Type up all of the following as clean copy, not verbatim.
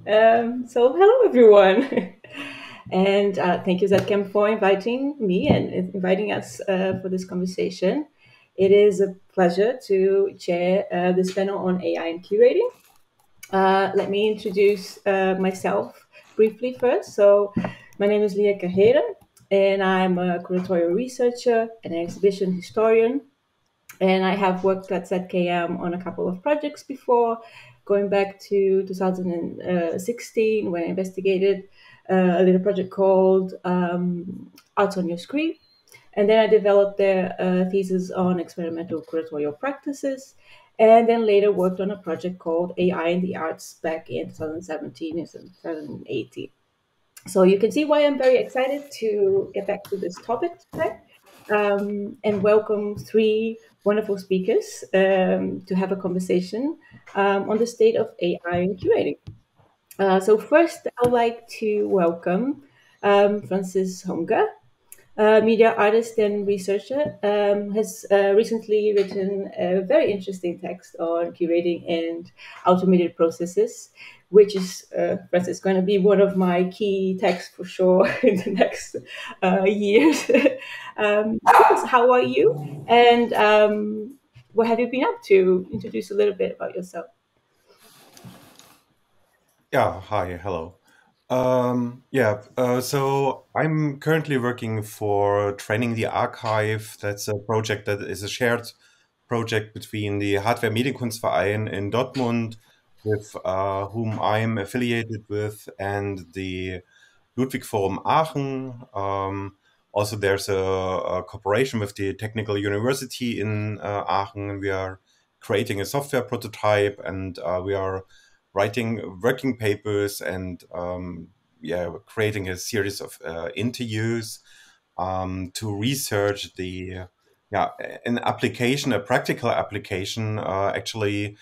So hello everyone, and thank you Zetkem for inviting me and inviting us for this conversation. It is a pleasure to chair this panel on AI and curating. Let me introduce myself briefly first. So my name is Lia Carreira, and I'm a curatorial researcher and an exhibition historian. And I have worked at ZKM on a couple of projects before, going back to 2016 when I investigated a little project called Arts on Your Screen. And then I developed their thesis on experimental curatorial practices. And then later worked on a project called AI in the Arts back in 2017 and 2018. So you can see why I'm very excited to get back to this topic today and welcome three wonderful speakers to have a conversation on the state of AI and curating. So first, I'd like to welcome Francis Honga, media artist and researcher, has recently written a very interesting text on curating and automated processes, which is Francis, going to be one of my key texts for sure in the next years. Francis, how are you? And what have you been up to? Introduce a little bit about yourself. Yeah, hi, hello. So I'm currently working for Training the Archive. That's a project that is a shared project between the Hardware Medienkunstverein in Dortmund, with whom I'm affiliated with, and the Ludwig Forum Aachen. Also, there's a cooperation with the Technical University in Aachen. We are creating a software prototype, and we are writing working papers and creating a series of interviews to research the an application, a practical application, actually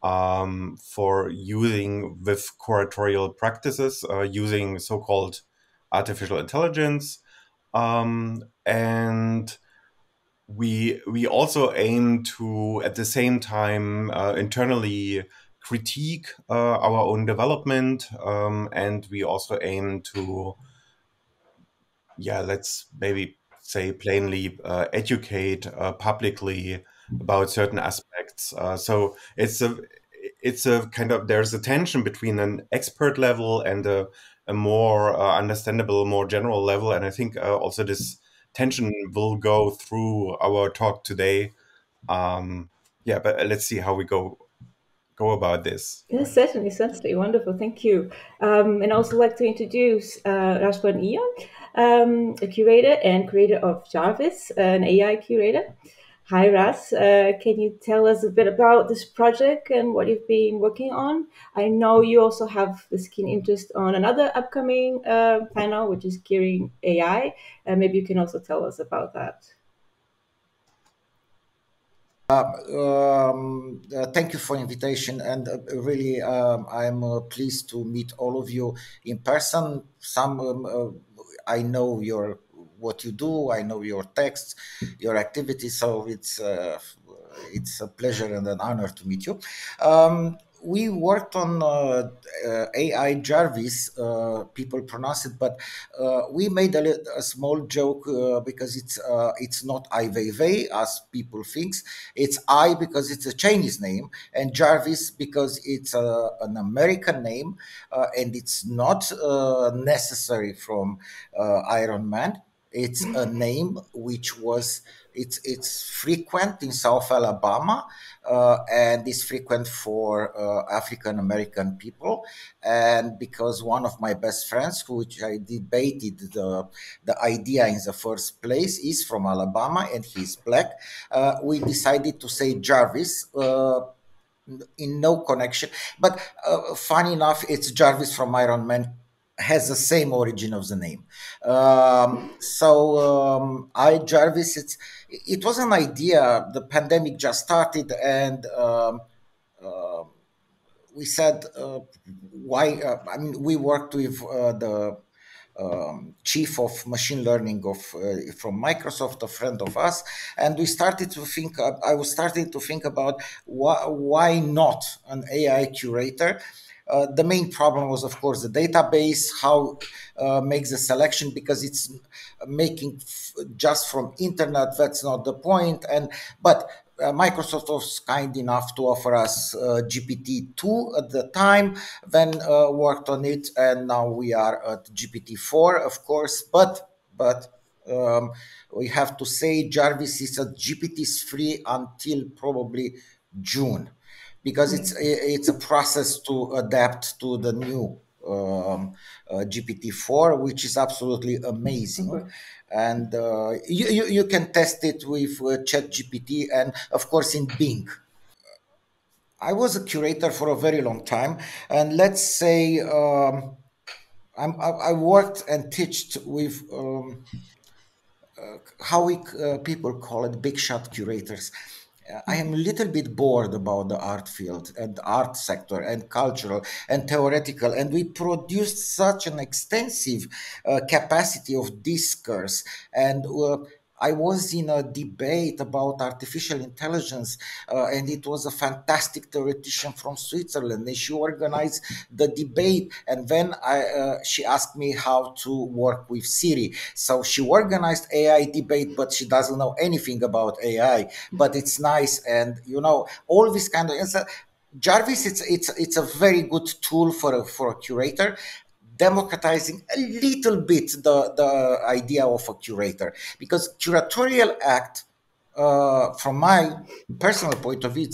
for using with curatorial practices, using so-called artificial intelligence, and we also aim to at the same time internally critique our own development, and we also aim to let's maybe say plainly educate publicly about certain aspects. So it's a kind of, there's a tension between an expert level and a more understandable, more general level, and I think also this tension will go through our talk today. But let's see how we go about this. Yes, certainly, certainly. Wonderful. Thank you. And I also like to introduce Răzvan Ion, a curator and creator of Jarvis, an AI curator. Hi, Ras. Can you tell us a bit about this project and what you've been working on? I know you also have this keen interest on another upcoming panel, which is Curating AI. Maybe you can also tell us about that. Thank you for invitation, and really, I'm pleased to meet all of you in person. Some I know your what you do. I know your texts, your activities. So it's a pleasure and an honor to meet you. We worked on AI Jarvis. People pronounce it, but we made a small joke because it's not Ai Weiwei as people thinks. It's I because it's a Chinese name, and Jarvis because it's an American name, and it's not necessary from Iron Man. It's a name which was it's frequent in South Alabama, and is frequent for African American people. And because one of my best friends, which I debated the idea in the first place, is from Alabama and he's black, we decided to say Jarvis. In no connection, but funny enough, it's Jarvis from Iron Man, has the same origin of the name. I Jarvis, it was an idea. The pandemic just started, and uh, we said, why? I mean, we worked with the chief of machine learning of from Microsoft, a friend of us, and we started to think. I was starting to think about why not an AI curator. The main problem was, of course, the database, how make the selection, because it's making just from internet. That's not the point. But Microsoft was kind enough to offer us GPT-2 at the time, then worked on it, and now we are at GPT-4, of course. But we have to say Jarvis is at GPT-3 until probably June, because it's a process to adapt to the new GPT-4, which is absolutely amazing. And you can test it with ChatGPT and, of course, in Bing. I was a curator for a very long time, and let's say I worked and taught with how people call it big shot curators. I am a little bit bored about the art field and art sector and cultural and theoretical, and we produced such an extensive capacity of discourse. And I was in a debate about artificial intelligence, and it was a fantastic theoretician from Switzerland, and she organized the debate. And then she asked me how to work with Siri. So she organized AI debate, but she doesn't know anything about AI. But it's nice, and all this kind of. Jarvis, it's a very good tool for a curator, democratizing a little bit the idea of a curator, because curatorial act, from my personal point of view,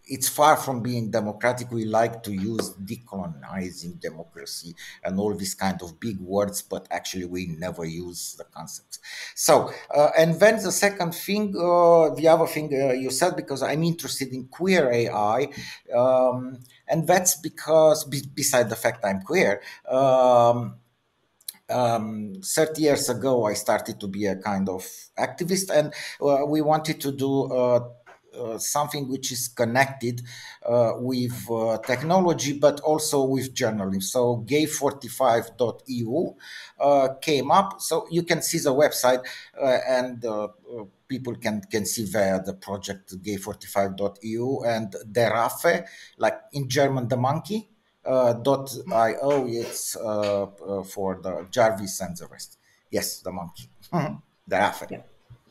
it's far from being democratic. We like to use decolonizing democracy and all these kind of big words, but actually we never use the concepts. So, and then the second thing, the other thing you said, because I'm interested in queer AI, and that's because, beside the fact I'm queer, 30 years ago, I started to be a kind of activist, and we wanted to do something which is connected with technology, but also with journalism. So gay45.eu came up. So you can see the website, and people can see there the project gay45.eu, and Der Affe, like in German, the monkey, .io, it's for the Jarvis and the rest. Yes, the monkey. Der Affe. Yeah.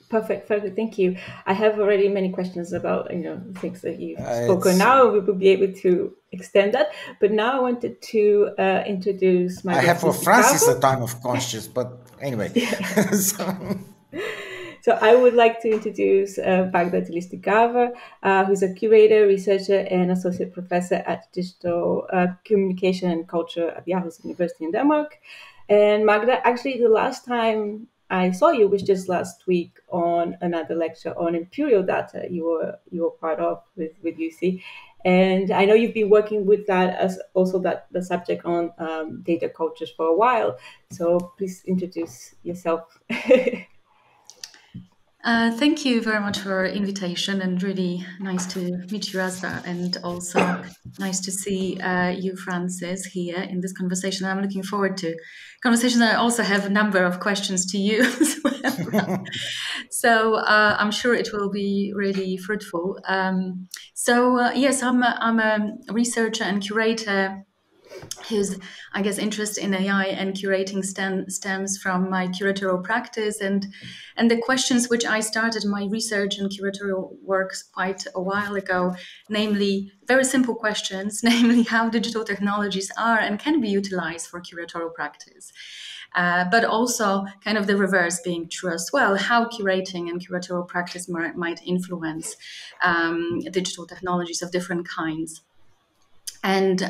Perfect, thank you. I have already many questions about things that you've spoken. Now we will be able to extend that, but now I wanted to introduce my. I have for Francis a time of conscience, but anyway. So I would like to introduce Magda Tyżlik-Carver, who's a curator, researcher, and associate professor at Digital Communication and Culture at the Aarhus University in Denmark. And Magda, actually, the last time I saw you was just last week on another lecture on imperial data you were part of with UC. And I know you've been working with that as also the subject on data cultures for a while. So please introduce yourself. Thank you very much for your invitation, and really nice to meet you, Răzvan, and also nice to see you, Francis, here in this conversation. I'm looking forward to conversation. I also have a number of questions to you as well. So I'm sure it will be really fruitful. Yes, I'm a researcher and curator whose, I guess, interest in AI and curating stems from my curatorial practice and the questions which I started my research and curatorial works quite a while ago, namely very simple questions, namely how digital technologies are and can be utilized for curatorial practice. But also kind of the reverse being true as well, how curating and curatorial practice might influence digital technologies of different kinds. And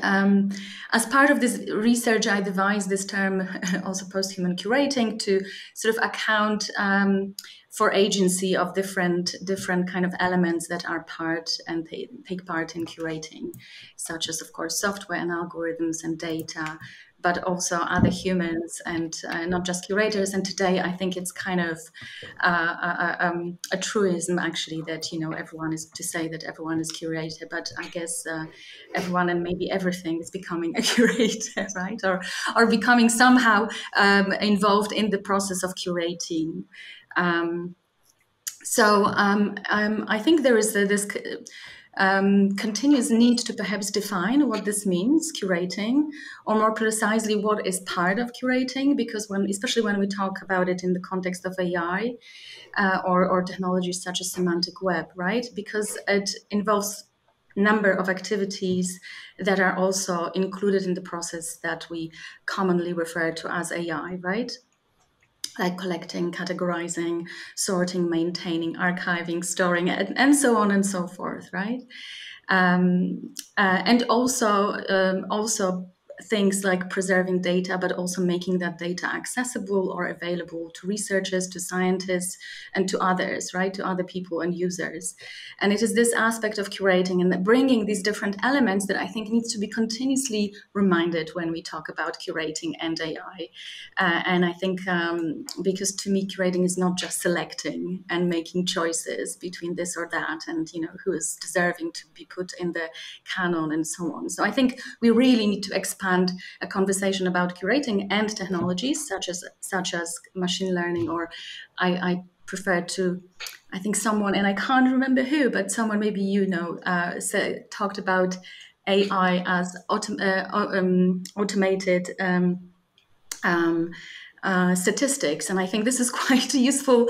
as part of this research, I devised this term, also post-human curating, to sort of account for agency of different kind of elements that are part and take part in curating, such as, of course, software and algorithms and data, but also other humans and not just curators. And today, I think it's kind of a truism, actually, that everyone is to say that everyone is curator. But I guess everyone and maybe everything is becoming a curator, right? Or becoming somehow involved in the process of curating. I think there is this continuous need to perhaps define what this means, curating, or more precisely, what is part of curating, because especially when we talk about it in the context of AI or technologies such as semantic web, right? Because it involves number of activities that are also included in the process that we commonly refer to as AI, right? Like collecting, categorizing, sorting, maintaining, archiving, storing, and so on and so forth, right? And also things like preserving data, but also making that data accessible or available to researchers, to scientists, and to others, right? To other people and users. And it is this aspect of curating and bringing these different elements that I think needs to be continuously reminded when we talk about curating and AI. And I think because to me, curating is not just selecting and making choices between this or that, and who is deserving to be put in the canon and so on. So I think we really need to expand a conversation about curating and technologies such as machine learning, or I prefer to, I think someone, and I can't remember who, but someone maybe talked about AI as automated statistics, and I think this is quite a useful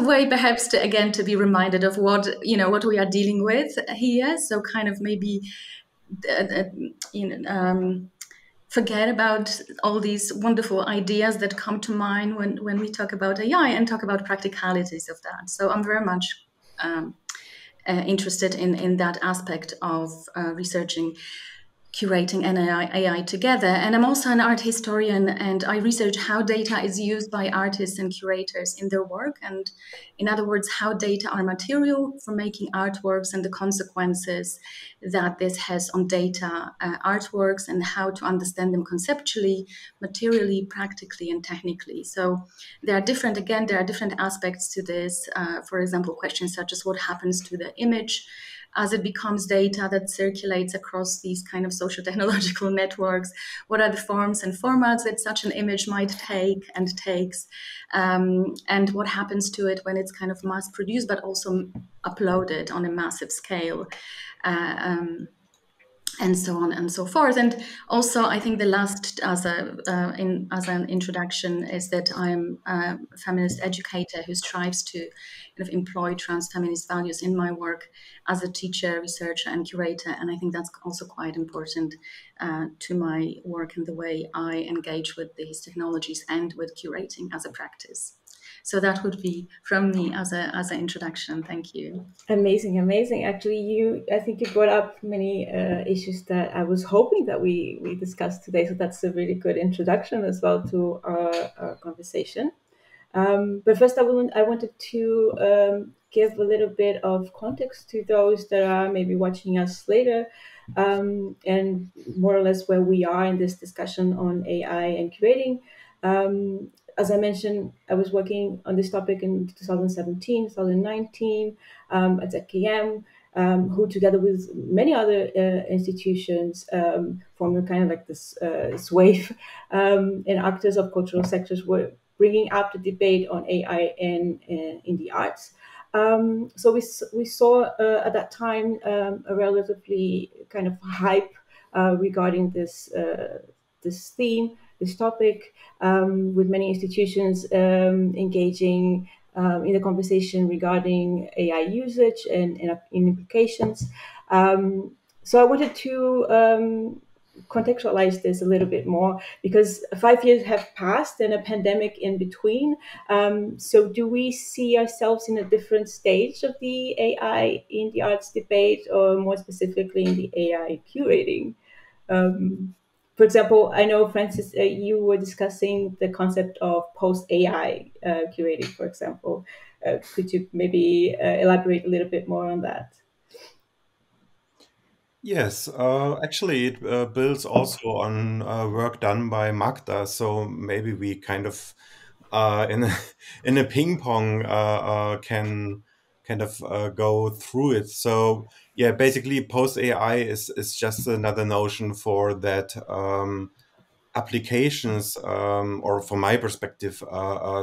way, perhaps, to be reminded of what we are dealing with here. So kind of maybe forget about all these wonderful ideas that come to mind when we talk about AI and talk about practicalities of that. So I'm very much interested in that aspect of researching curating and AI together. And I'm also an art historian, and I research how data is used by artists and curators in their work. And in other words, how data are material for making artworks and the consequences that this has on data artworks, and how to understand them conceptually, materially, practically, and technically. So there are different aspects to this. For example, questions such as what happens to the image as it becomes data that circulates across these kind of social technological networks. What are the forms and formats that such an image might take and takes, and what happens to it when it's kind of mass produced but also uploaded on a massive scale, and so on and so forth. And also, I think the last, as an introduction, is that I'm a feminist educator who strives to kind of employ trans feminist values in my work as a teacher, researcher, and curator. And I think that's also quite important to my work and the way I engage with these technologies and with curating as a practice. So that would be from me as an introduction. Thank you. Amazing. Actually, I think you brought up many issues that I was hoping that we discussed today. So that's a really good introduction as well to our conversation. But first, I wanted to give a little bit of context to those that are maybe watching us later, and more or less where we are in this discussion on AI and curating. As I mentioned, I was working on this topic in 2017, 2019 at ZKM, who together with many other institutions formed a kind of like this wave, and actors of cultural sectors were bringing up the debate on AI in the arts. So we saw at that time a relatively kind of hype regarding this theme, this topic, with many institutions engaging in the conversation regarding AI usage and implications. So I wanted to contextualize this a little bit more, because 5 years have passed and a pandemic in between. So do we see ourselves in a different stage of the AI in the arts debate, or more specifically in the AI curating? For example, I know, Francis, you were discussing the concept of post-AI curating, for example. Could you maybe elaborate a little bit more on that? Yes, actually, it builds also on work done by Magda. So maybe we kind of in a ping pong can kind of go through it. So yeah, basically, post AI is just another notion for that applications, or from my perspective,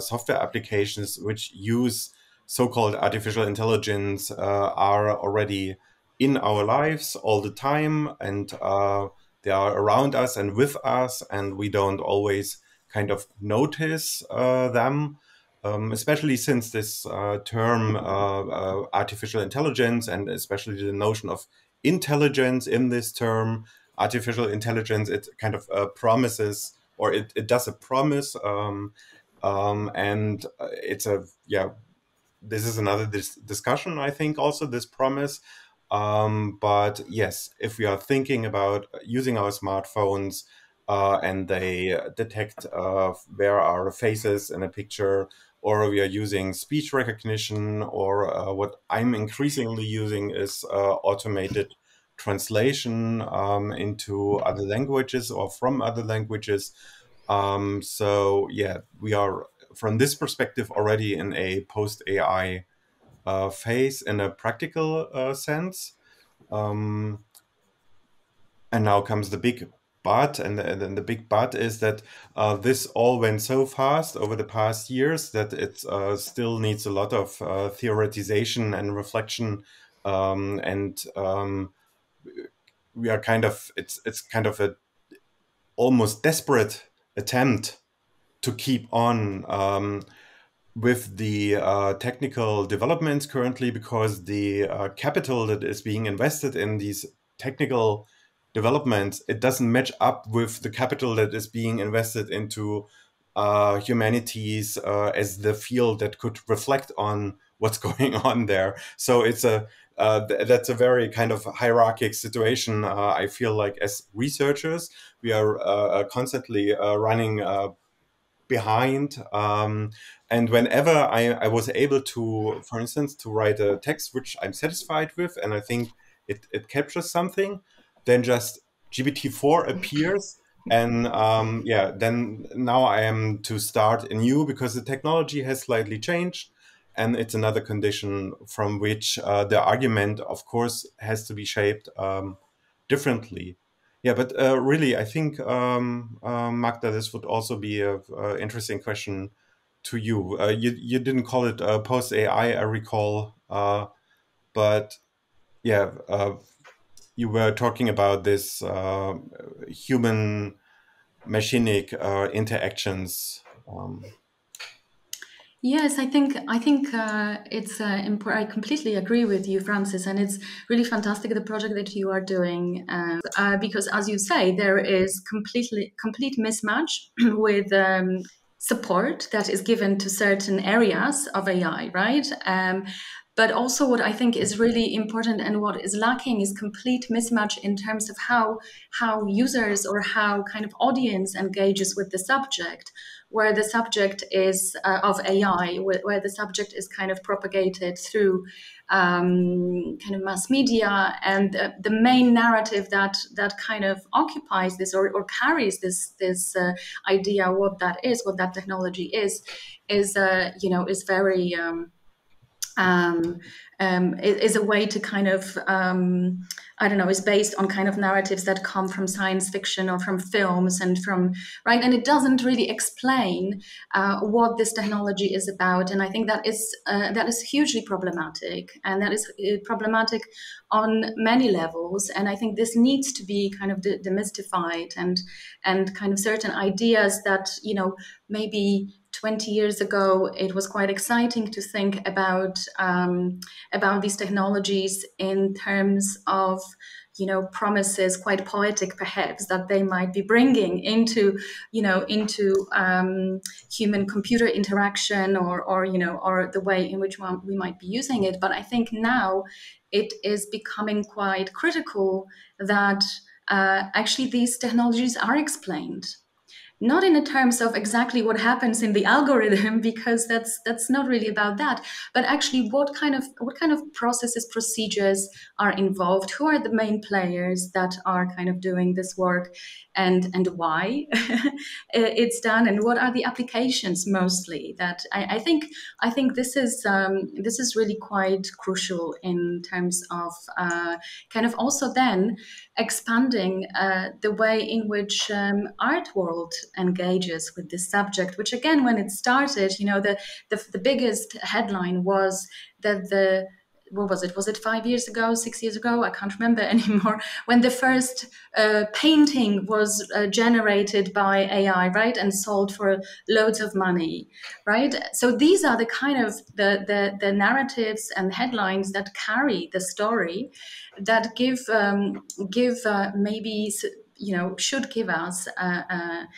software applications which use so-called artificial intelligence are already in our lives all the time, and they are around us and with us, and we don't always kind of notice them. Especially since this term artificial intelligence, and especially the notion of intelligence in this term, artificial intelligence, it kind of promises, or it does a promise, and it's a, yeah, this is another discussion, I think, also this promise. But yes, if we are thinking about using our smartphones and they detect where are faces in a picture, or we are using speech recognition, or what I'm increasingly using is automated translation into other languages or from other languages. So yeah, we are from this perspective already in a post-AI phase in a practical sense. Um, and now comes the big but, and then the big but is that this all went so fast over the past years that it still needs a lot of theoretization and reflection, and we are kind of, it's kind of a almost desperate attempt to keep on with the technical developments currently, because the capital that is being invested in these technical developments, it doesn't match up with the capital that is being invested into humanities as the field that could reflect on what's going on there. So it's a that's a very kind of hierarchic situation. I feel like as researchers, we are constantly running behind. And whenever I was able to, for instance, to write a text which I'm satisfied with, and I think it captures something, then just GPT-4 appears. And yeah, then now I am to start anew because the technology has slightly changed. And it's another condition from which the argument, of course, has to be shaped differently. Yeah, but really, I think, Magda, this would also be a interesting question to you. You didn't call it post AI, I recall, but yeah, you were talking about this human machinic interactions. Yes, I think it's important. I completely agree with you, Francis, and it's really fantastic the project that you are doing because, as you say, there is complete mismatch with support that is given to certain areas of AI, right? But also, what I think is really important and what is lacking is complete mismatch in terms of how users or how kind of audience engages with the subject, where the subject is of AI, where the subject is kind of propagated through kind of mass media, and the main narrative that kind of occupies this or carries this idea, what that technology is very is a way to kind of I don't know, is based on kind of narratives that come from science fiction or from films and from right, and it doesn't really explain what this technology is about. And I think that is hugely problematic, and that is problematic on many levels. And I think this needs to be kind of demystified, and kind of certain ideas that maybe 20 years ago, it was quite exciting to think about these technologies in terms of promises, quite poetic perhaps, that they might be bringing into human computer interaction or the way in which we might be using it. But I think now it is becoming quite critical that actually these technologies are explained. Not in the terms of exactly what happens in the algorithm, because that's not really about that, but actually what kind of processes, procedures are involved, who are the main players that are kind of doing this work, and why it's done, and what are the applications mostly. That I think this is really quite crucial in terms of kind of also then expanding the way in which art world engages with this subject, which again, when it started, the biggest headline was that what was it? Was it 5 years ago, 6 years ago? I can't remember anymore. When the first painting was generated by AI, right, and sold for loads of money, right? So these are the kind of the narratives and headlines that carry the story, that give maybe, you know, should give us a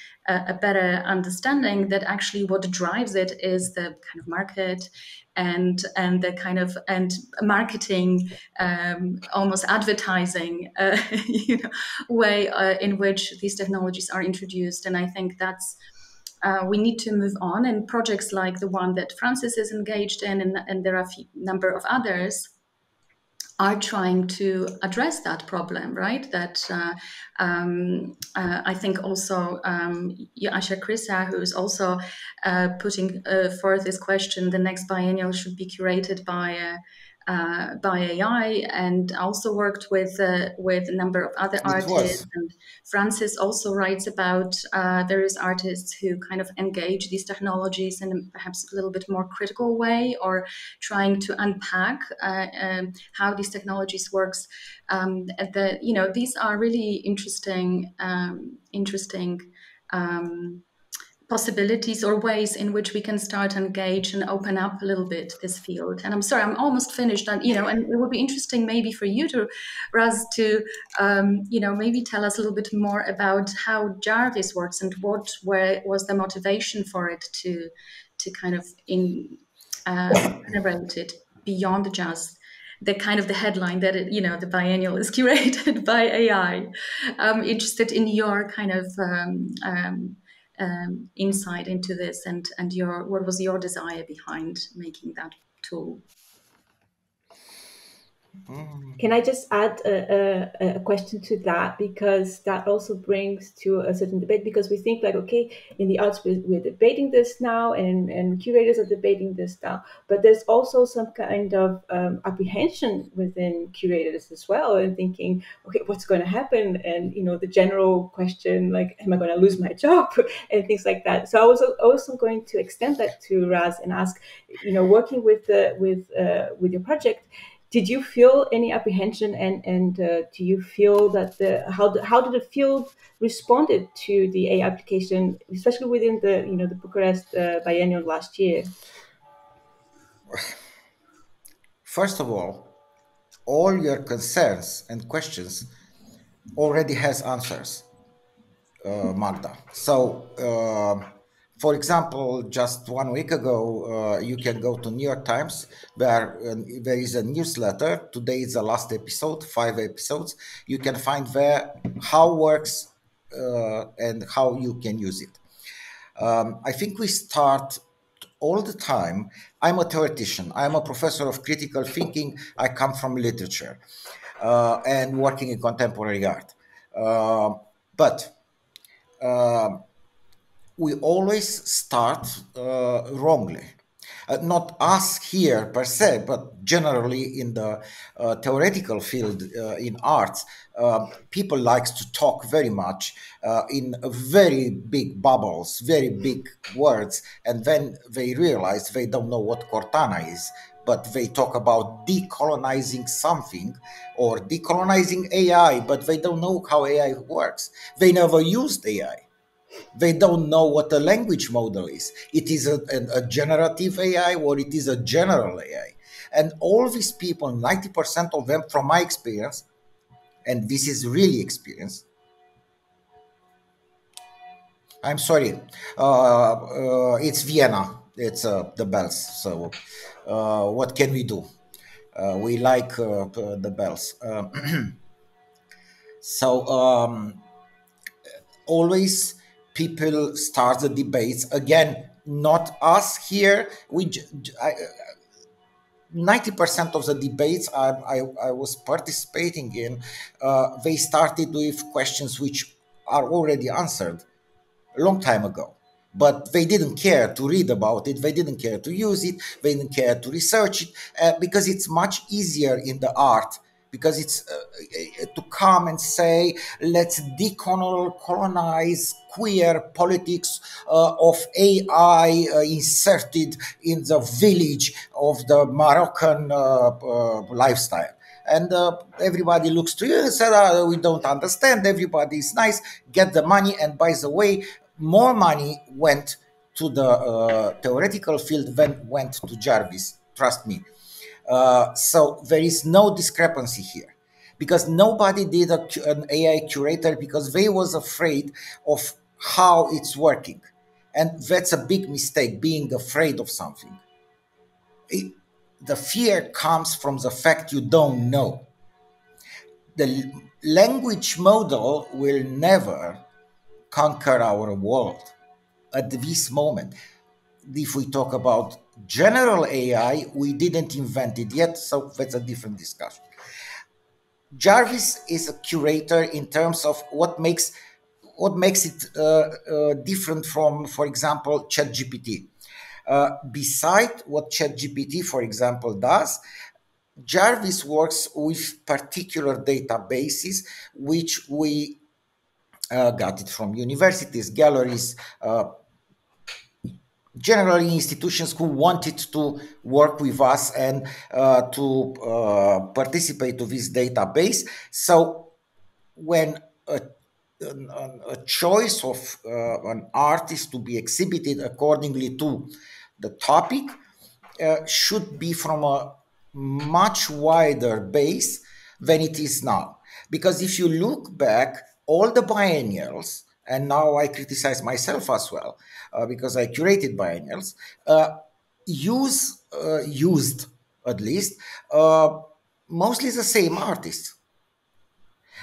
better understanding that actually what drives it is the kind of market and the kind of marketing, almost advertising you know, way in which these technologies are introduced. And I think that's we need to move on, and projects like the one that Francis is engaged in, and there are a number of others, are trying to address that problem, right? That I think also Asha Krisa, who is also putting forth this question, the next biennial should be curated by AI, and also worked with a number of other artists. And Francis also writes about various artists who kind of engage these technologies in perhaps a little bit more critical way, or trying to unpack how these technologies works. You know, these are really interesting possibilities or ways in which we can start to engage and open up a little bit this field. And I'm sorry, I'm almost finished. And, you know, and it would be interesting maybe for you to, Raz, to, you know, maybe tell us a little bit more about how Jarvis works and what was the motivation for it to kind of generate it beyond just the kind of the headline that it, you know, the biennial is curated by AI. I'm interested in your kind of insight into this, and what was your desire behind making that tool? Can I just add a question to that, because that also brings to a certain debate, because we think like, okay, in the arts we're debating this now, and curators are debating this now, but there's also some kind of apprehension within curators as well, and thinking, okay, what's going to happen? And, you know, the general question like, am I going to lose my job? And things like that. So I was also going to extend that to Raz and ask, you know, working with your project, did you feel any apprehension, and do you feel that how did the field responded to the AI application, especially within the, you know, the Bucharest biennial last year? First of all your concerns and questions already has answers, Magda. So, for example, just 1 week ago, you can go to New York Times, where there is a newsletter. Today is the last episode, 5 episodes. You can find there how it works and how you can use it. I think we start all the time. I'm a theoretician. I'm a professor of critical thinking. I come from literature and working in contemporary art. But we always start wrongly. Not us here per se, but generally in the theoretical field in arts, people like to talk very much in very big bubbles, very big words, and then they realize they don't know what Cortana is, but they talk about decolonizing something or decolonizing AI, but they don't know how AI works. They never used AI. They don't know what a language model is. It is a generative AI or it is a general AI. And all these people, 90% of them, from my experience, and this is really experience, I'm sorry, it's Vienna, it's the bells. So what can we do? We like the bells. So always people start the debates again, not us here. 90% of the debates I was participating in, they started with questions which are already answered a long time ago, but they didn't care to read about it, they didn't care to use it, they didn't care to research it, because it's much easier in the art, because it's to come and say, let's decolonize queer politics of AI inserted in the village of the Moroccan lifestyle. And everybody looks to you and says, we don't understand, everybody is nice, get the money. And by the way, more money went to the theoretical field than went to Jarvis, trust me. So there is no discrepancy here, because nobody did an AI curator because they was afraid of how it's working. And that's a big mistake, being afraid of something. The fear comes from the fact you don't know. The language model will never conquer our world at this moment. If we talk about general AI, we didn't invent it yet, so that's a different discussion. Jarvis is a curator in terms of what makes it different from, for example, ChatGPT. Beside what ChatGPT, for example, does, Jarvis works with particular databases, which we got it from universities, galleries, generally institutions who wanted to work with us and to participate to this database. So when a choice of an artist to be exhibited accordingly to the topic should be from a much wider base than it is now. Because if you look back, all the biennials, and now I criticize myself as well, because I curated biennials, used at least mostly the same artists.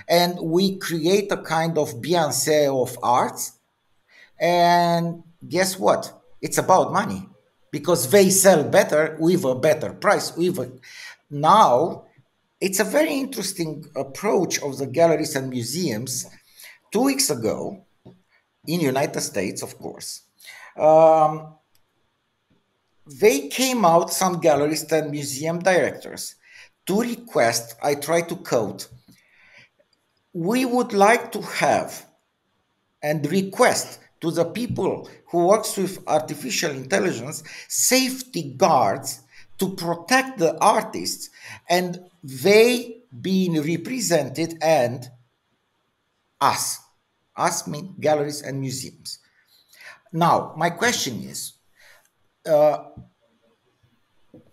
And we create a kind of Beyoncé of arts. And guess what? It's about money, because they sell better with a better price. Now, it's a very interesting approach of the galleries and museums. 2 weeks ago, in the United States, of course, they came out, some galleries and museum directors, to request, I try to quote, we would like to have and request to the people who works with artificial intelligence safety guards to protect the artists, and they being represented, and us mean galleries and museums. Now, my question is,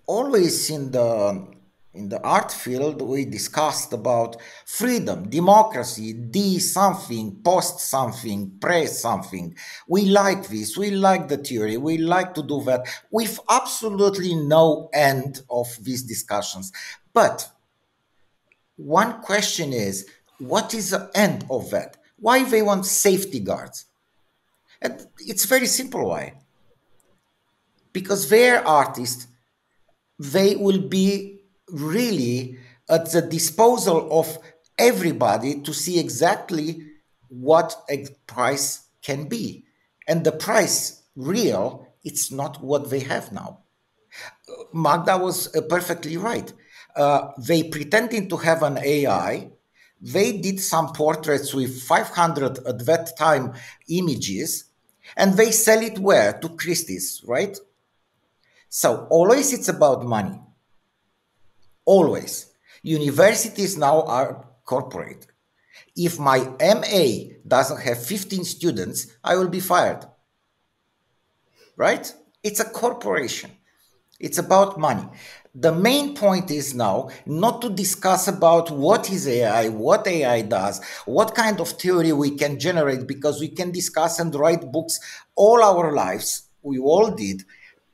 always in the art field, we discussed about freedom, democracy, something, post something, press something. We like this, we like the theory, we like to do that, with absolutely no end of these discussions. But one question is, what is the end of that? Why they want safety guards? And it's very simple why. Because their artists, they will be really at the disposal of everybody to see exactly what a price can be. And the price real, it's not what they have now. Magda was perfectly right. They pretending to have an AI. They did some portraits with 500 at that time images, and they sell it where? To Christie's, right? So always it's about money. Always. Universities now are corporate. If my MA doesn't have 15 students, I will be fired. Right? It's a corporation. It's about money. The main point is now not to discuss about what is AI, what AI does, what kind of theory we can generate, because we can discuss and write books all our lives. We all did.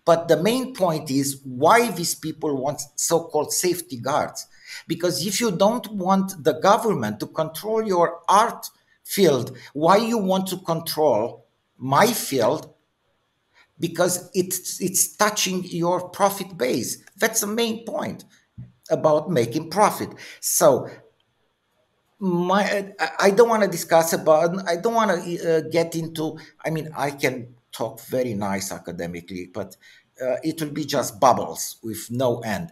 But the main point is why these people want so-called safety guards. Because if you don't want the government to control your art field, why you want to control my field? Because it's touching your profit base. That's the main point about making profit. So I don't want to discuss about, I don't want to get into, I mean, I can talk very nice academically, but it will be just bubbles with no end.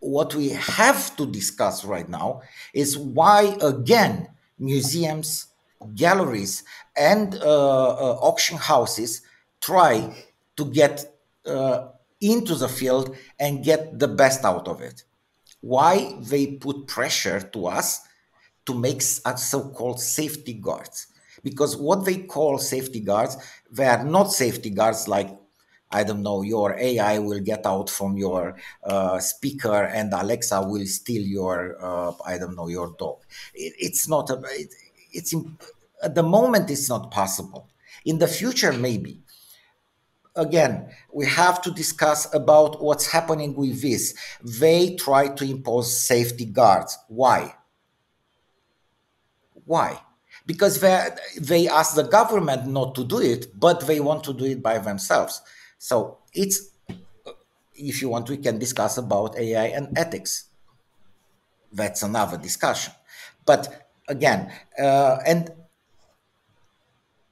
what we have to discuss right now is why, again, museums, galleries, and auction houses try to get into the field and get the best out of it. Why they put pressure to us to make so-called safety guards. Because what they call safety guards, they are not safety guards like, I don't know, your AI will get out from your speaker and Alexa will steal your, I don't know, your dog. It's not, at the moment it's not possible. In the future, maybe. Again, we have to discuss about what's happening with this. They try to impose safety guards. Why? Why? Because they ask the government not to do it, but they want to do it by themselves. So it's, if you want, we can discuss about AI and ethics. That's another discussion. But again, and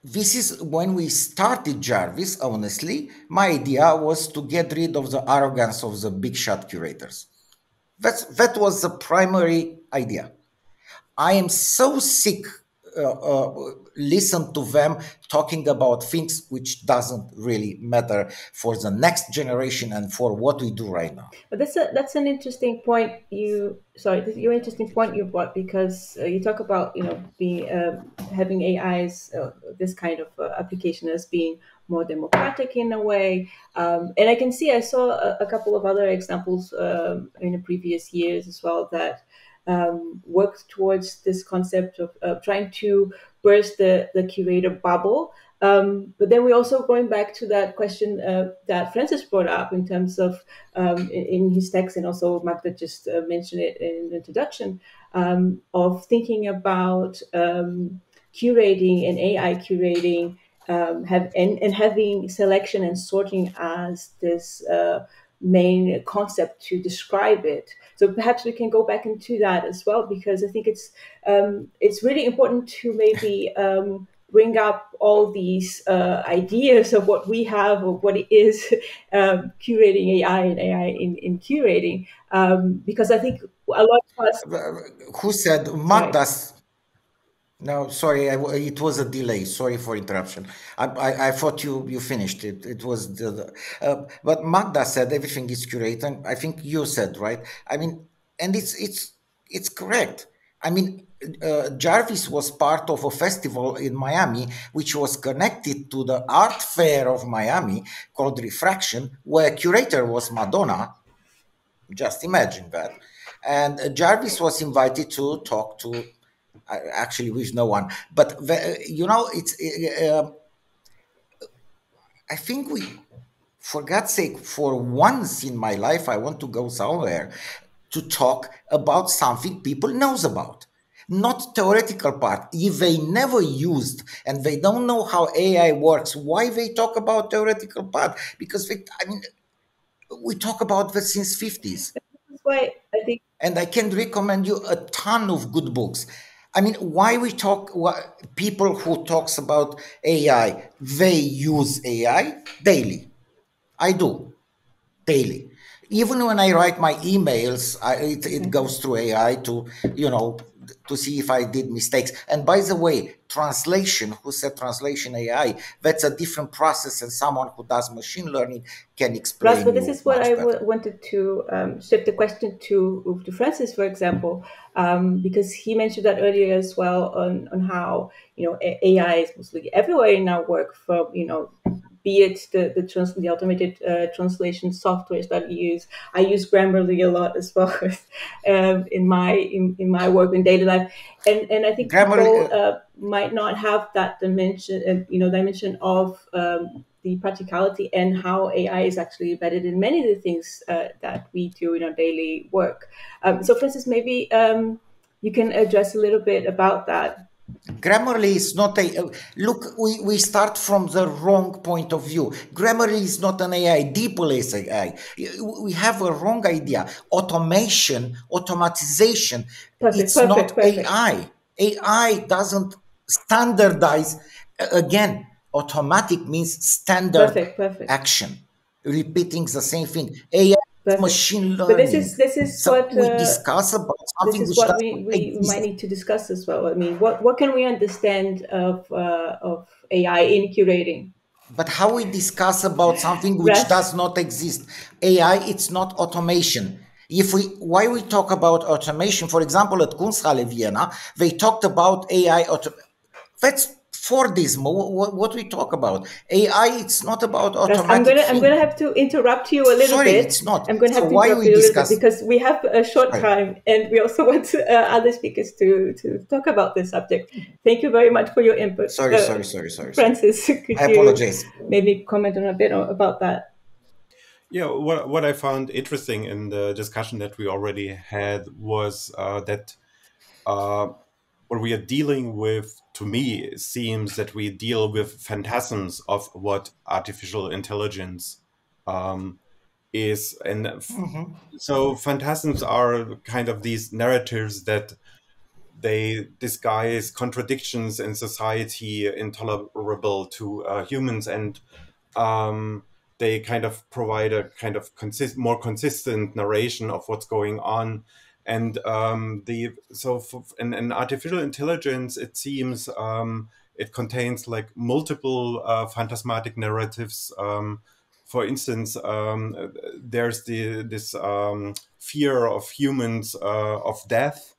this is when we started Jarvis, honestly, my idea was to get rid of the arrogance of the big shot curators. That was the primary idea. I am so sick listen to them talking about things which doesn't really matter for the next generation and for what we do right now. But that's an interesting point you brought, because you talk about being having AIs, this kind of application as being more democratic in a way, and I saw a couple of other examples in the previous years as well that worked towards this concept of trying to burst the curator bubble. But then we're also going back to that question that Francis brought up in terms of in his text, and also Magda just mentioned it in the introduction, of thinking about curating and AI curating, and having selection and sorting as this main concept to describe it. So perhaps we can go back into that as well, because I think it's really important to maybe bring up all these ideas of what we have, of what it is curating AI and AI in curating, because I think a lot of us. Who said Magda's? No, sorry, it was a delay. Sorry for interruption. I thought you finished it. It was but Magda said everything is curated. I think you said, right? I mean, and it's correct. I mean, Jarvis was part of a festival in Miami, which was connected to the art fair of Miami called Refraction, where curator was Madonna. Just imagine that. And Jarvis was invited to talk to, actually with no one, but it's I think for God's sake, for once in my life, I want to go somewhere to talk about something people knows about, not theoretical part. If they never used and they don't know how AI works, why they talk about theoretical part? Because we talk about this since 50s. That's why I think, and I can recommend you a ton of good books. I mean, why we talk, people who talks about AI, they use AI daily. I do, daily. Even when I write my emails, it goes through AI to, to see if I did mistakes. And by the way, translation, who said translation AI, that's a different process, and someone who does machine learning can explain. But this is what I wanted to shift the question to Francis, for example, because he mentioned that earlier as well on how AI is mostly everywhere in our work, from be it the automated translation softwares that we use. I use Grammarly a lot as well in my work in daily life, and I think Grammarly, people might not have that dimension of the practicality and how AI is actually embedded in many of the things that we do in our daily work. So, Francis, maybe you can address a little bit about that. Grammarly is not a look. We start from the wrong point of view. Grammarly is not an AI. DeepL is AI. We have a wrong idea. Automatization. It's not AI. AI doesn't standardize. Again, automatic means standard action, repeating the same thing. AI machine But learning. this is So what we discuss about something this is which what does we not exist. might need to discuss as well. I mean, what can we understand of AI in curating? But how we discuss about something which Rest. does not exist? AI, it's not automation. Why we talk about automation? For example, at Kunsthalle Vienna, they talked about AI. That's Fordism. What we talk about AI, it's not about automatic I'm gonna have to interrupt you a little Sorry, bit. it's not. I'm gonna have So to why interrupt we you a little bit discuss? because we have a short Sorry. time, and we also want other speakers to talk about this subject. Thank you very much for your input. Sorry. Francis, could I you apologize. maybe comment on a bit about that? Yeah, what I found interesting in the discussion that we already had was that what we are dealing with, to me, seems that we deal with phantasms of what artificial intelligence is. And so phantasms are kind of these narratives that they disguise contradictions in society intolerable to humans, and they kind of provide a kind of more consistent narration of what's going on. And in artificial intelligence, it seems it contains like multiple phantasmatic narratives. For instance, there's this fear of humans of death,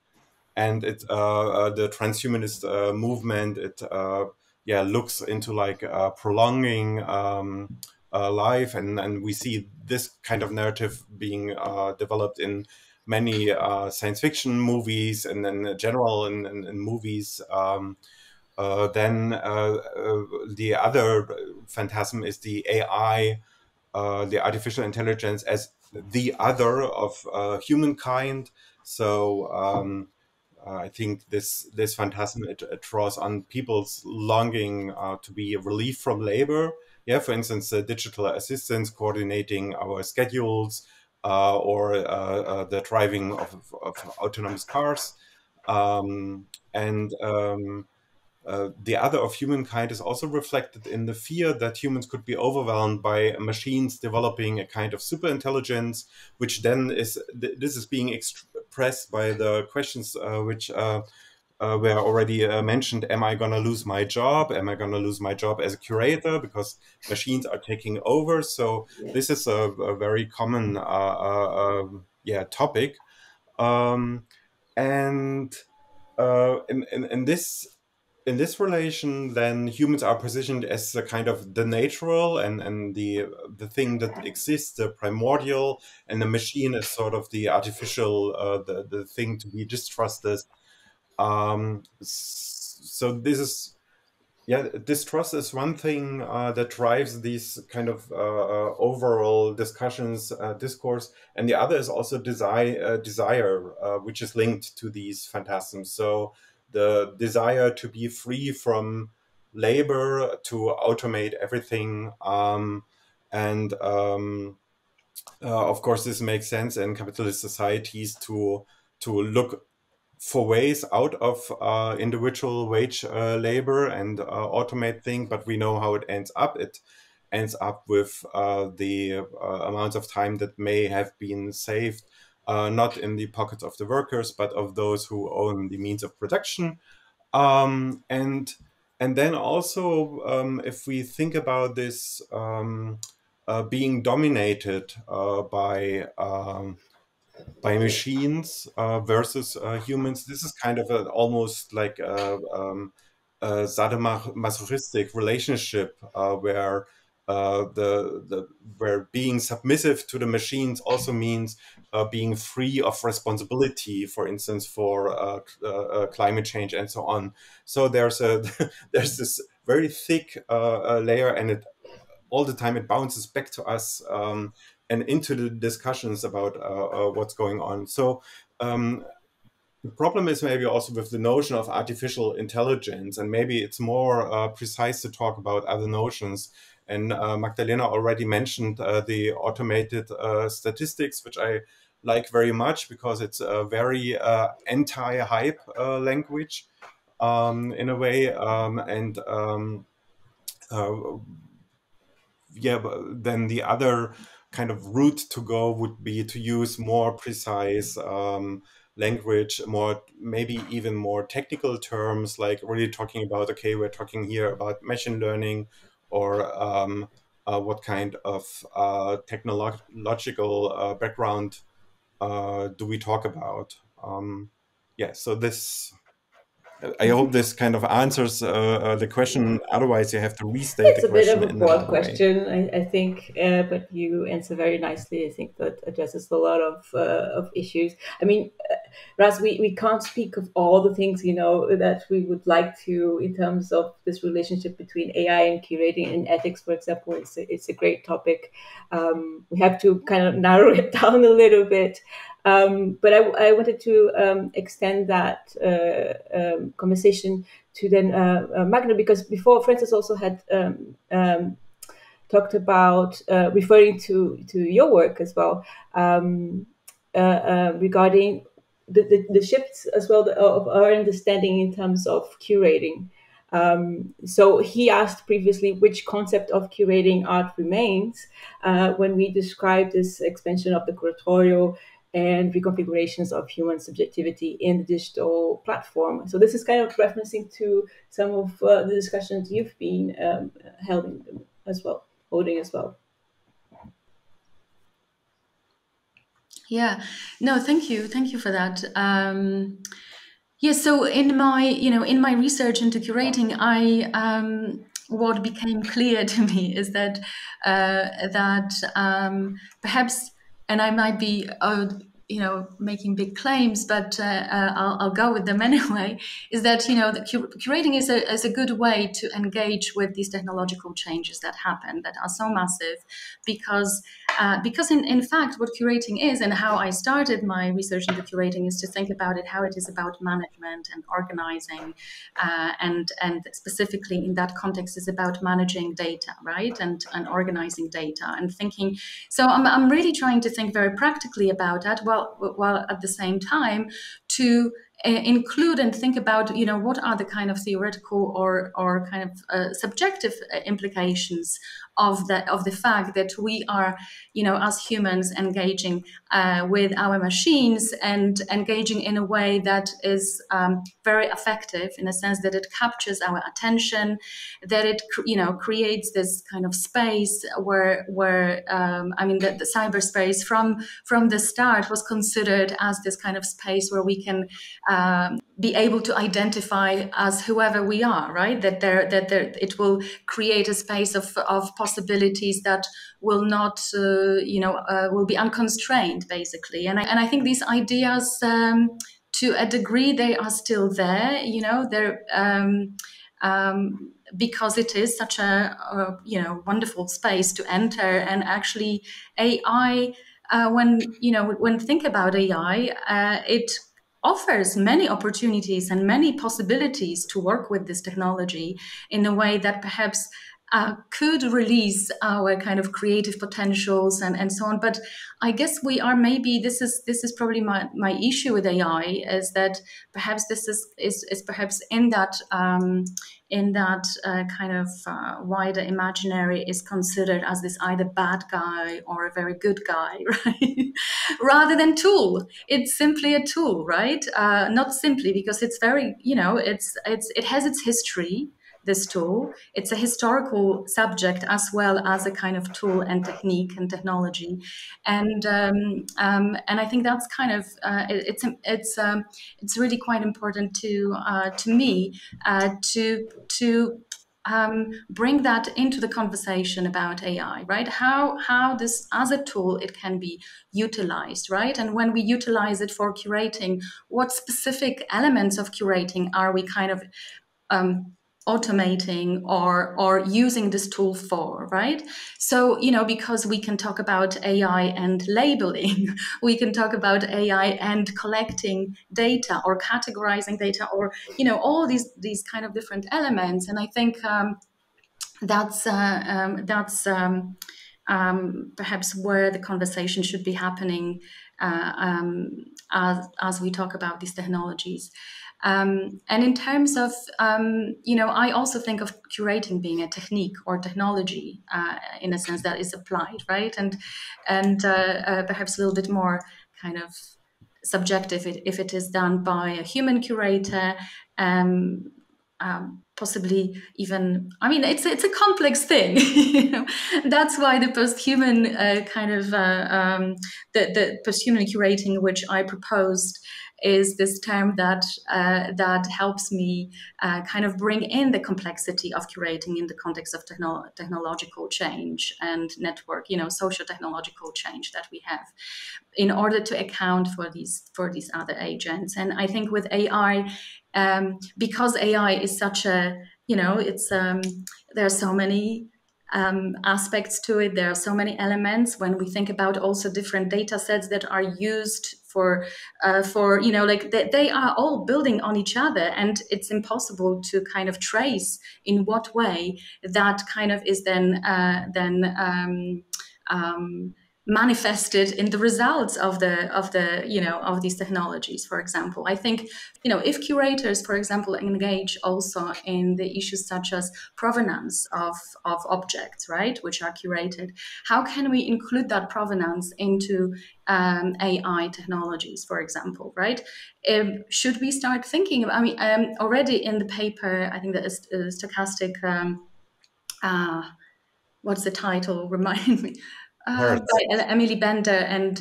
and the transhumanist movement, it looks into like prolonging life, and we see this kind of narrative being developed in many science fiction movies, and then general in movies. Then the other phantasm is the AI, the artificial intelligence as the other of humankind. So I think this phantasm, it draws on people's longing to be relieved from labor. Yeah, for instance, digital assistants coordinating our schedules, or the driving of autonomous cars, and the other of humankind is also reflected in the fear that humans could be overwhelmed by machines developing a kind of super intelligence, which then this is being expressed by the questions which were already mentioned. Am I going to lose my job? Am I going to lose my job as a curator because machines are taking over? So this is a very common topic, and in this relation, then humans are positioned as a kind of the natural and the thing that exists, the primordial, and the machine is sort of the artificial, the thing to be distrusted. So this is, distrust is one thing that drives these kind of overall discussions, discourse, and the other is also desire, which is linked to these phantasms. So the desire to be free from labor, to automate everything, and of course, this makes sense in capitalist societies to look for ways out of individual wage labor and automate things, but we know how it ends up. It ends up with the amounts of time that may have been saved, not in the pockets of the workers, but of those who own the means of production. And then also, if we think about this being dominated by machines versus humans, this is kind of almost like a sadomasochistic relationship where where being submissive to the machines also means being free of responsibility, for instance, for climate change and so on. So there's there's this very thick layer, and it all the time it bounces back to us and into the discussions about what's going on. So the problem is maybe also with the notion of artificial intelligence, and maybe it's more precise to talk about other notions. And Magdalena already mentioned the automated statistics, which I like very much because it's a very anti-hype language in a way. But then the other kind of route to go would be to use more precise language, maybe even more technical terms, like really talking about, okay, we're talking here about machine learning, or what kind of technological background do we talk about? Yeah, so this, I hope this kind of answers the question. Otherwise, you have to restate It's the a bit question of a in broad another way. question, I think, but you answer very nicely. I think that addresses a lot of issues. I mean, Raz, we can't speak of all the things, you know, that we would like to in terms of this relationship between AI and curating and ethics, for example. It's a great topic. We have to kind of narrow it down a little bit. But I wanted to extend that conversation to then Magda, because before Francis also had talked about referring to your work as well, regarding the shifts as well of our understanding in terms of curating. So he asked previously which concept of curating art remains when we describe this expansion of the curatorial and reconfigurations of human subjectivity in the digital platform. So this is kind of referencing to some of the discussions you've been holding as well. Yeah, no, thank you for that. Yeah, so in my research into curating, what became clear to me is that perhaps, and I might be making big claims, but I'll go with them anyway, is that curating is a good way to engage with these technological changes that happen, that are so massive, because in fact what curating is, and how I started my research into curating, is to think about it, how it is about management and organizing, and specifically in that context is about managing data, right, and organizing data and thinking. So I'm really trying to think very practically about that, while at the same time to include and think about, what are the kind of theoretical or kind of subjective implications of the fact that we are, as humans, engaging with our machines and engaging in a way that is very effective, in a sense that it captures our attention, that it creates this kind of space where the cyberspace from the start was considered as this kind of space where we can be able to identify as whoever we are, right? That it will create a space of possibilities that will not, will be unconstrained, basically. And I think these ideas, to a degree, they are still there. They're because it is such a wonderful space to enter, and actually AI. When think about AI, it offers many opportunities and many possibilities to work with this technology in a way that perhaps could release our kind of creative potentials and so on. But I guess we are, maybe this is probably my issue with AI, is that perhaps this is perhaps in that kind of wider imaginary is considered as this either bad guy or a very good guy, right? Rather than tool. It's simply a tool, right? Not simply, because it's very, it has its history, this tool. It's a historical subject as well as a kind of tool and technique and technology, and I think that's kind of it's really quite important to me to bring that into the conversation about AI, right? How this as a tool it can be utilized, right? And when we utilize it for curating, what specific elements of curating are we kind of automating or using this tool for, right? So, because we can talk about AI and labeling, we can talk about AI and collecting data or categorizing data, or, all these kind of different elements. And I think that's perhaps where the conversation should be happening as we talk about these technologies. And in terms of, I also think of curating being a technique or technology in a sense that is applied, right? And perhaps a little bit more kind of subjective if it is done by a human curator. Possibly even, I mean, it's a complex thing. That's why the post-human the post-human curating, which I proposed, is this term that helps me kind of bring in the complexity of curating in the context of technological change and network, social technological change that we have, in order to account for these other agents. And I think with AI, because AI is such a, it's there are so many aspects to it. There are so many elements when we think about also different data sets that are used for they are all building on each other, and it's impossible to kind of trace in what way that kind of is then manifested in the results of these technologies. For example, I think, if curators, for example, engage also in the issues such as provenance of objects, right, which are curated, how can we include that provenance into AI technologies, for example, right? Should we start thinking about, already in the paper, I think that is stochastic, what's the title? Remind me. By Emily Bender and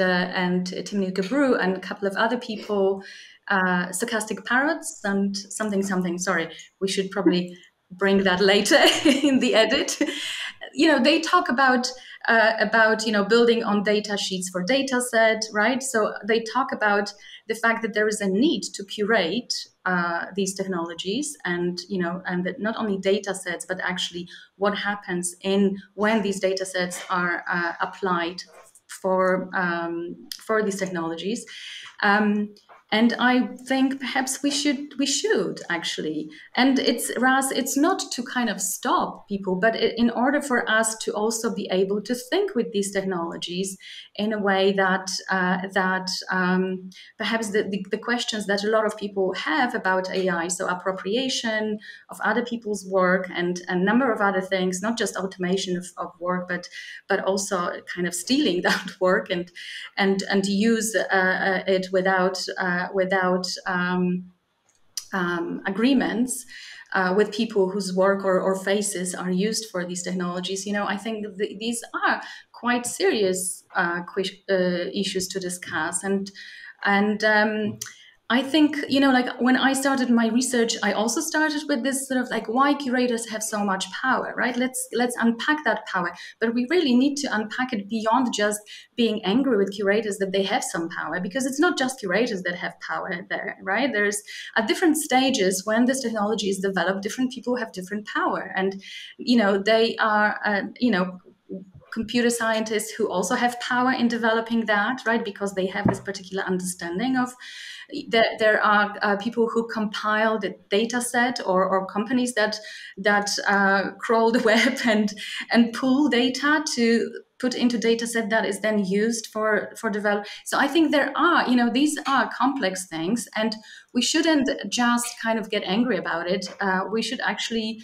Timothy Gabru and a couple of other people, stochastic parrots and something. Sorry, we should probably bring that later in the edit. They talk about building on data sheets for data set, right? So they talk about the fact that there is a need to curate these technologies, and that not only data sets, but actually what happens when these data sets are applied for these technologies. And I think perhaps we should actually, and it's not to kind of stop people, but in order for us to also be able to think with these technologies in a way that perhaps the questions that a lot of people have about AI, so appropriation of other people's work and a number of other things, not just automation of work, but also kind of stealing that work and use it without agreements with people whose work or faces are used for these technologies. I think these are quite serious issues to discuss, and I think, when I started my research, I also started with this sort of why curators have so much power, right? Let's unpack that power. But we really need to unpack it beyond just being angry with curators that they have some power, because it's not just curators that have power there, right? There's at different stages when this technology is developed, different people have different power. And, they are, computer scientists who also have power in developing that, right? Because they have this particular understanding of there are people who compile the data set or companies that crawl the web and pull data to put into data set that is then used for develop. So I think there are, these are complex things, and we shouldn't just kind of get angry about it. We should actually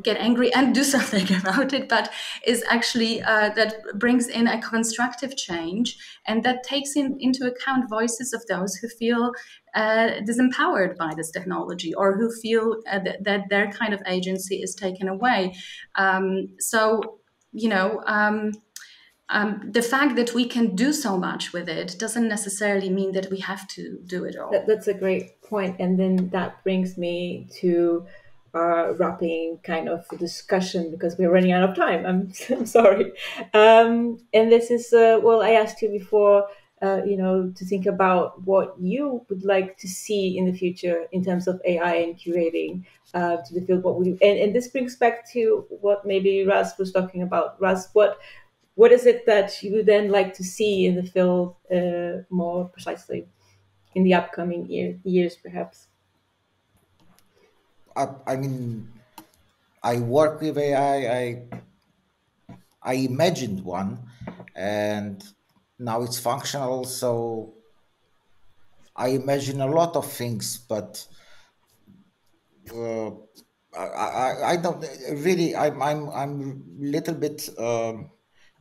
get angry and do something about it, but is actually that brings in a constructive change, and that takes into account voices of those who feel disempowered by this technology, or who feel that their kind of agency is taken away. The fact that we can do so much with it doesn't necessarily mean that we have to do it all. That's a great point. And then that brings me to wrapping kind of discussion, because we're running out of time. I'm sorry. And this is, I asked you before, to think about what you would like to see in the future in terms of AI and curating to the field. What would you, and this brings back to what maybe Raz was talking about. Raz, what is it that you would then like to see in the field more precisely in the upcoming years, perhaps? I mean, I work with AI. I imagined one, and now it's functional. So I imagine a lot of things, but I don't really. I'm a little bit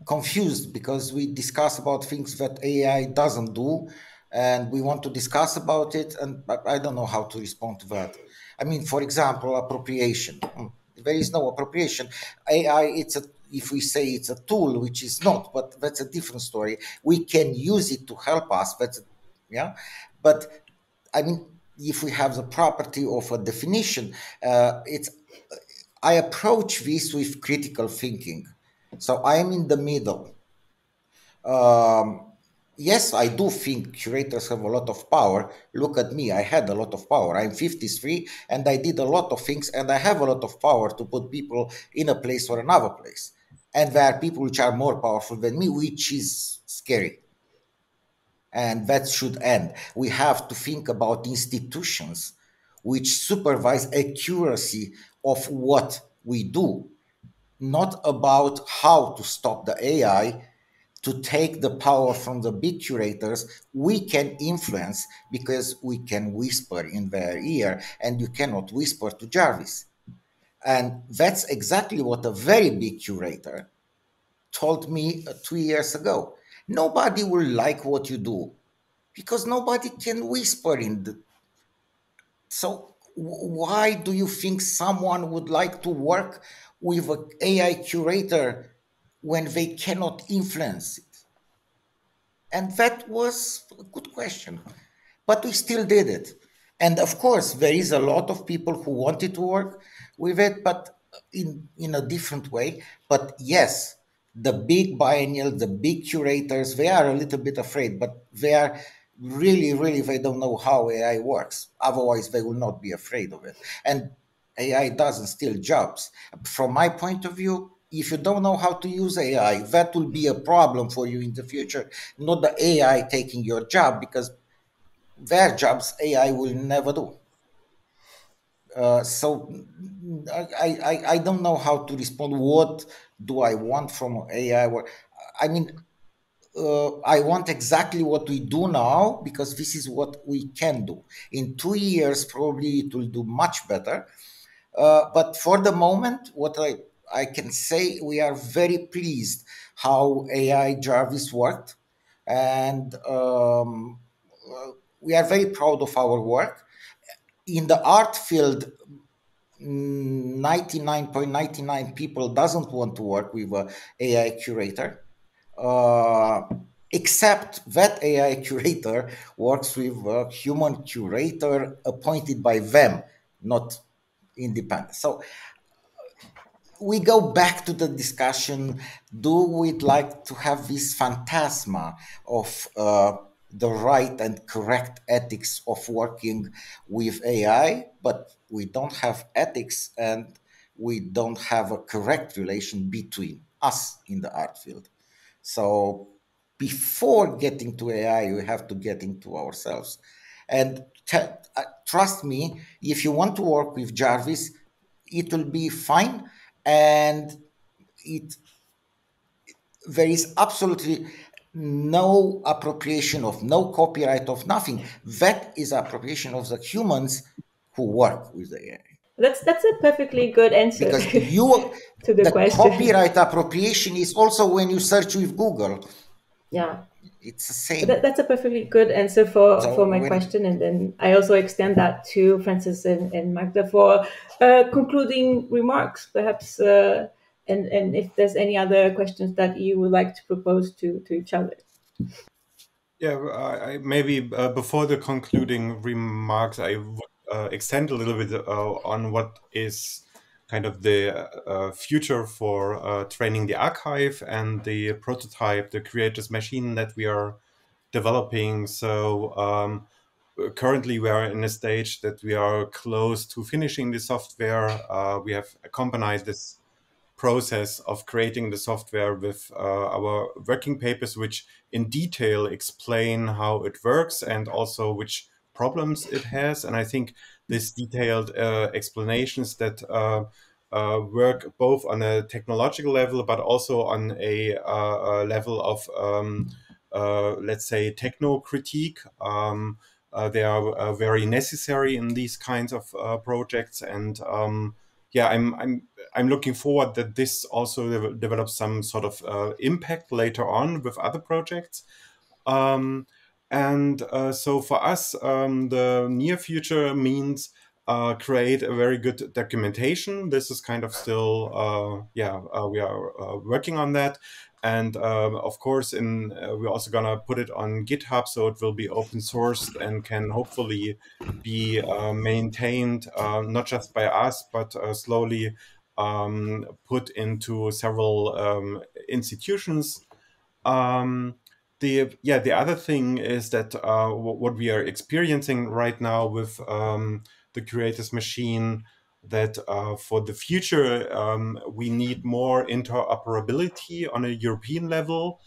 confused because we discuss about things that AI doesn't do, and we want to discuss about it, and I don't know how to respond to that. I mean, for example, appropriation. There is no appropriation. AI, if we say it's a tool, which is not, but that's a different story. We can use it to help us. Yeah. But I mean, if we have the property of a definition, I approach this with critical thinking. So I am in the middle. Yes, I do think curators have a lot of power. Look at me, I had a lot of power. I'm 53 and I did a lot of things, and I have a lot of power to put people in a place or another place. And there are people which are more powerful than me, which is scary. And that should end. We have to think about institutions which supervise accuracy of what we do, not about how to stop the AI, to take the power from the big curators. We can influence because we can whisper in their ear, and you cannot whisper to Jarvis. And that's exactly what a very big curator told me 2 years ago. Nobody will like what you do because nobody can whisper in the. So why do you think someone would like to work with an AI curator when they cannot influence it? And that was a good question, but we still did it. And of course, there is a lot of people who wanted to work with it, but in a different way. But yes, the big biennial, the big curators, they are a little bit afraid, but they are really, they don't know how AI works. Otherwise, they will not be afraid of it. And AI doesn't steal jobs. From my point of view, if you don't know how to use AI, that will be a problem for you in the future, not the AI taking your job, because their jobs AI will never do. So I don't know how to respond. What do I want from AI? I mean, I want exactly what we do now, because this is what we can do. In 2 years, probably it will do much better. But for the moment, what I can say, we are very pleased how AI Jarvis worked. And we are very proud of our work. In the art field, 99.99 people doesn't want to work with an AI curator, except that AI curator works with a human curator appointed by them, not independent. So we go back to the discussion, do we like to have this phantasma of the right and correct ethics of working with AI, but we don't have ethics and we don't have a correct relation between us in the art field. So before getting to AI, we have to get into ourselves. And trust me, if you want to work with Jarvis, it will be fine. And there is absolutely no appropriation of, no copyright of, nothing. That is appropriation of the humans who work with the AI. That's a perfectly good answer. Because to the question. Copyright appropriation is also when you search with Google. Yeah. It's the same. That's a perfectly good answer for my question. And then I also extend that to Francis and Magda for concluding remarks, perhaps, and if there's any other questions that you would like to propose to each other. Yeah, I maybe before the concluding remarks, I would extend a little bit on what is kind of the future for training the archive and the prototype, the creators machine that we are developing. So currently we are in a stage that we are close to finishing the software. We have accompanied this process of creating the software with our working papers, which in detail explain how it works and also which problems it has. And I think this detailed explanations that work both on a technological level, but also on a level of, let's say, techno critique, they are very necessary in these kinds of projects. And yeah, I'm looking forward that this also develops some sort of impact later on with other projects. So for us, the near future means create a very good documentation. This is kind of still, we are working on that. And of course, we're also going to put it on GitHub, so it will be open sourced and can hopefully be maintained not just by us, but slowly put into several institutions. The other thing is that what we are experiencing right now with the Curators machine, that for the future we need more interoperability on a European level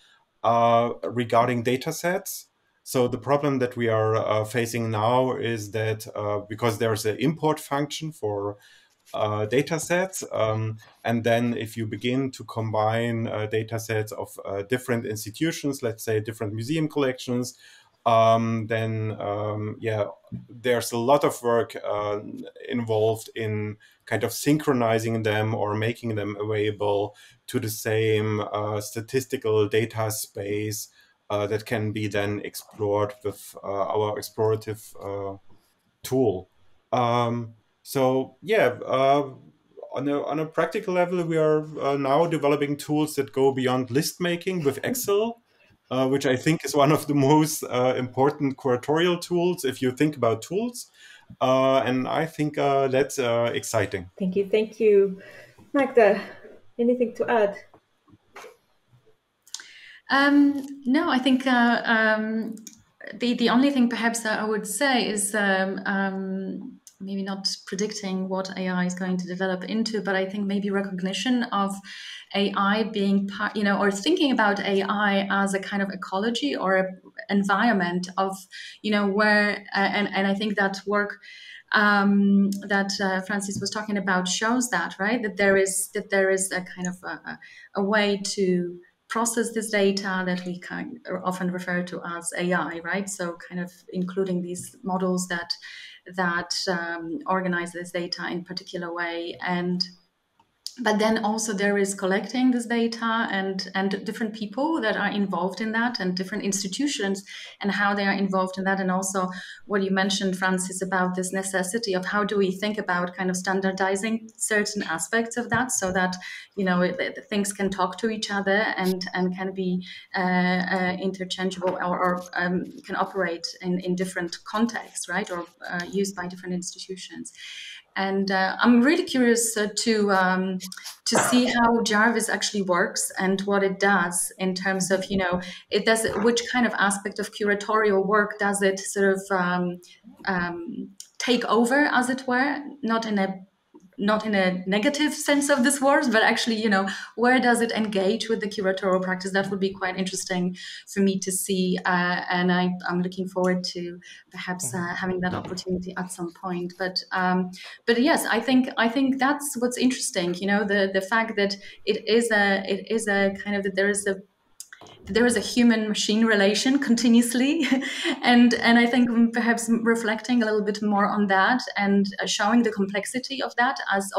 regarding data sets. So the problem that we are facing now is that because there's an import function for data sets. And then if you begin to combine data sets of different institutions, let's say different museum collections, then there's a lot of work involved in kind of synchronizing them or making them available to the same statistical data space that can be then explored with our explorative tool. So yeah, on a practical level, we are now developing tools that go beyond list making with Excel, which I think is one of the most important curatorial tools if you think about tools. And I think that's exciting. Thank you. Magda, anything to add? No, I think the only thing perhaps that I would say is maybe not predicting what AI is going to develop into, but I think maybe recognition of AI being part, or thinking about AI as a kind of ecology or environment of, where, and I think that work that Francis was talking about shows that, right? That there is a kind of a way to process this data that we kind of often refer to as AI, right? So kind of including these models that organize this data in a particular way. But then also there is collecting this data and different people that are involved in that, and different institutions and how they are involved in that. And also what you mentioned, Francis, about this necessity of how do we think about kind of standardizing certain aspects of that so that, things can talk to each other and can be interchangeable or can operate in different contexts, right? Or used by different institutions. And I'm really curious to see how Jarvis actually works and what it does in terms of, which kind of aspect of curatorial work does it sort of take over, as it were, not in a negative sense of this word, but actually, where does it engage with the curatorial practice? That would be quite interesting for me to see, and I'm looking forward to perhaps having that opportunity at some point. But yes, I think that's what's interesting. The fact that it is a kind of that there is a human-machine relation continuously, and I think perhaps reflecting a little bit more on that and showing the complexity of that as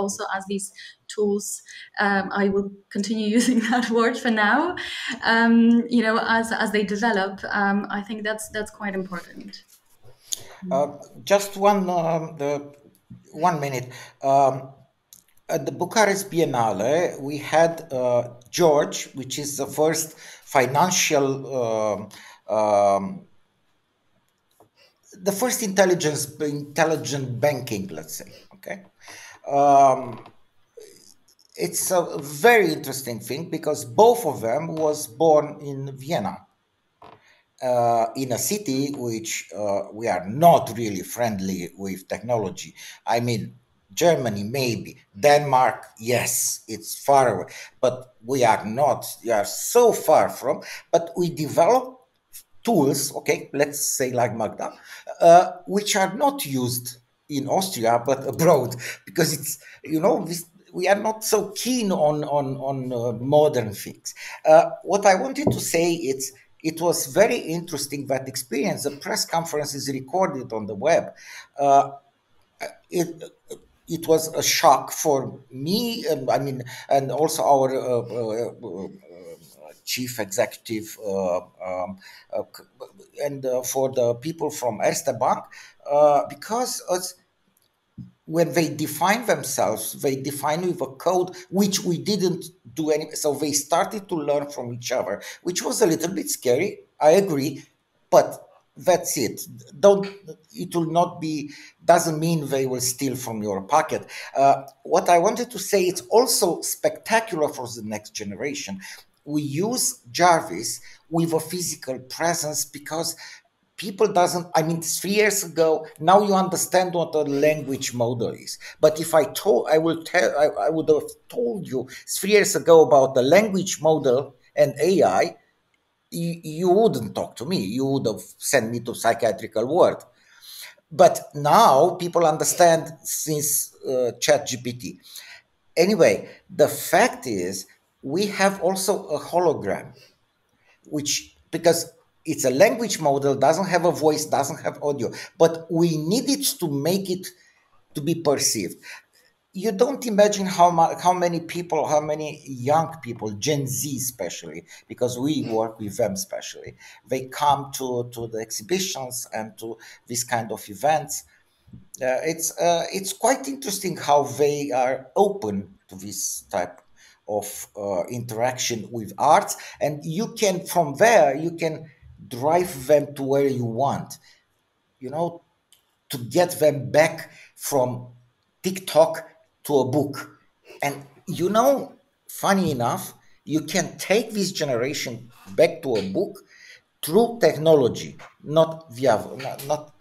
these tools. I will continue using that word for now. As they develop, I think that's quite important. Just 1 minute. At the Bucharest Biennale, we had George, which is the first financial, the first intelligent banking, let's say. Okay, it's a very interesting thing because both of them was born in Vienna, in a city which we are not really friendly with technology. I mean, Germany, maybe. Denmark, yes, it's far away. But we are not. We are so far from. But we develop tools, okay, let's say like Magda, which are not used in Austria, but abroad. Because it's, we are not so keen on modern things. What I wanted to say is, it was very interesting, that experience. The press conference is recorded on the web. It was a shock for me, and I mean, and also our chief executive, and for the people from Erste Bank, because when they define themselves, they define with a code which we didn't do any. So they started to learn from each other, which was a little bit scary. I agree, but that's it. Don't. It will not be. Doesn't mean they will steal from your pocket. What I wanted to say, it's also spectacular for the next generation. We use Jarvis with a physical presence because people doesn't. I mean, 3 years ago, now you understand what a language model is. But if I told, I will tell, I would have told you 3 years ago about the language model and AI, you wouldn't talk to me. You would have sent me to psychiatrical ward. But now people understand since ChatGPT. Anyway, the fact is we have also a hologram, which, because it's a language model, doesn't have a voice, doesn't have audio, but we need it to make it to be perceived. You don't imagine how many people, how many young people, Gen Z especially, because we work with them especially, they come to the exhibitions and to this kind of events. It's quite interesting how they are open to this type of interaction with arts, and you can, from there you can drive them to where you want, you know, to get them back from TikTok to a book. And you know, funny enough, you can take this generation back to a book through technology, not via, not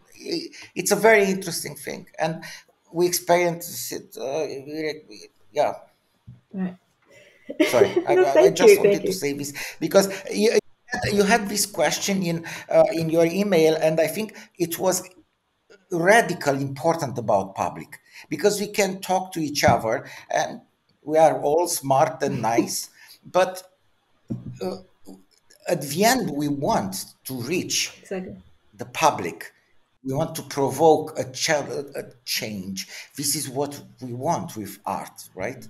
it's a very interesting thing, and we experience it. Yeah. Right. Sorry, No, I thank just you, wanted thank to you. say this because you had this question in your email, and I think it was radically important about public, because we can talk to each other and we are all smart and nice, but at the end we want to reach Exactly. the public. We want to provoke a change. This is what we want with art, right?